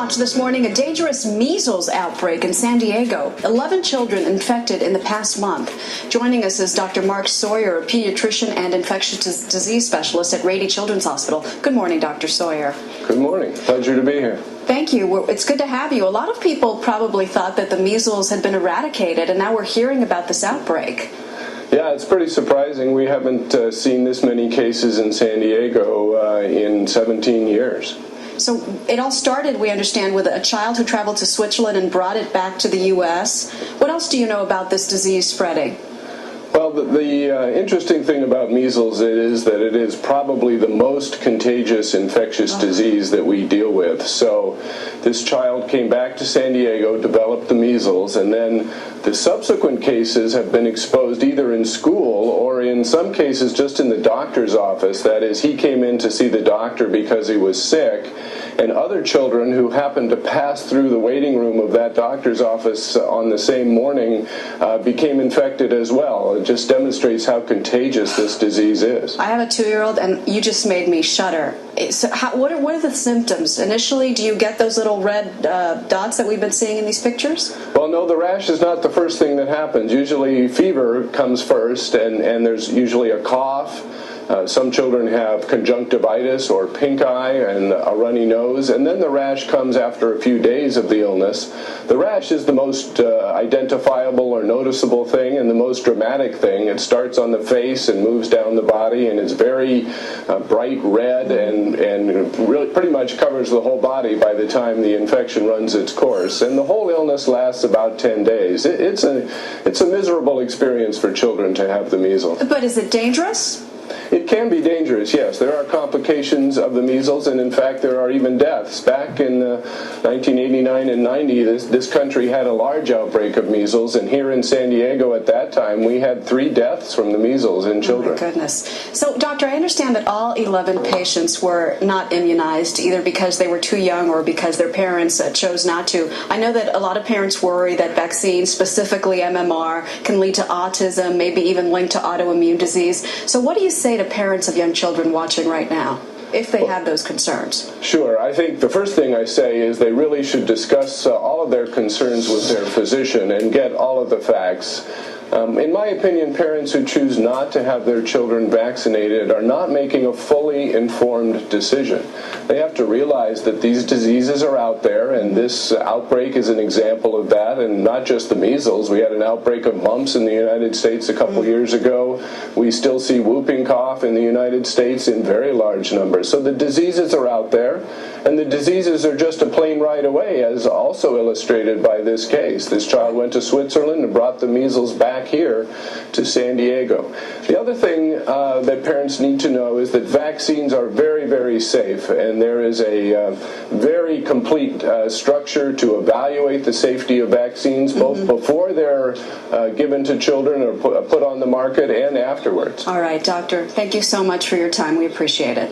Watch this morning, a dangerous measles outbreak in San Diego. 11 children infected in the past month. Joining us is Dr. Mark Sawyer, a pediatrician and infectious disease specialist at Rady Children's Hospital. Good morning, Dr. Sawyer. Good morning. Pleasure to be here. Thank you. It's good to have you. A lot of people probably thought that the measles had been eradicated, and now we're hearing about this outbreak. Yeah, it's pretty surprising. We haven't seen this many cases in San Diego in 17 years. So it all started, we understand, with a child who traveled to Switzerland and brought it back to the U.S. What else do you know about this disease spreading? Well, the interesting thing about measles is that it is probably the most contagious infectious disease that we deal with. So this child came back to San Diego, developed the measles, and then the subsequent cases have been exposed either in school or in some cases just in the doctor's office. That is, he came in to see the doctor because he was sick, and other children who happened to pass through the waiting room of that doctor's office on the same morning became infected as well. It just demonstrates how contagious this disease is. I have a 2-year-old, and you just made me shudder. So what are the symptoms? Initially, do you get those little red dots that we've been seeing in these pictures? Well, no, the rash is not the first thing that happens. Usually fever comes first, and there's usually a cough. Some children have conjunctivitis or pink eye and a runny nose, and then the rash comes after a few days of the illness. The rash is the most identifiable or noticeable thing and the most dramatic thing. It starts on the face and moves down the body, and it's very bright red and really pretty much covers the whole body by the time the infection runs its course. And the whole illness lasts about 10 days. It's a miserable experience for children to have the measles. But is it dangerous? It can be dangerous, yes. There are complications of the measles, and in fact there are even deaths. Back in 1989 and 90, this country had a large outbreak of measles, and here in San Diego at that time we had 3 deaths from the measles in children. Oh my goodness. So, doctor, I understand that all 11 patients were not immunized, either because they were too young or because their parents chose not to. I know that a lot of parents worry that vaccines, specifically MMR, can lead to autism, maybe even linked to autoimmune disease. So what do you say to parents of young children watching right now, if they have those concerns? Sure. I think the first thing I say is they really should discuss all of their concerns with their physician and get all of the facts. In my opinion, parents who choose not to have their children vaccinated are not making a fully informed decision. They have to realize that these diseases are out there, and this outbreak is an example of that, and not just the measles. We had an outbreak of mumps in the United States a couple years ago. We still see whooping cough in the United States in very large numbers. So the diseases are out there, and the diseases are just a plane ride away, as also illustrated by this case. This child went to Switzerland and brought the measles back here to San Diego. The other thing that parents need to know is that vaccines are very, very safe, and there is a very complete structure to evaluate the safety of vaccines, both before they're given to children or put on the market and afterwards. All right, doctor. Thank you so much for your time. We appreciate it.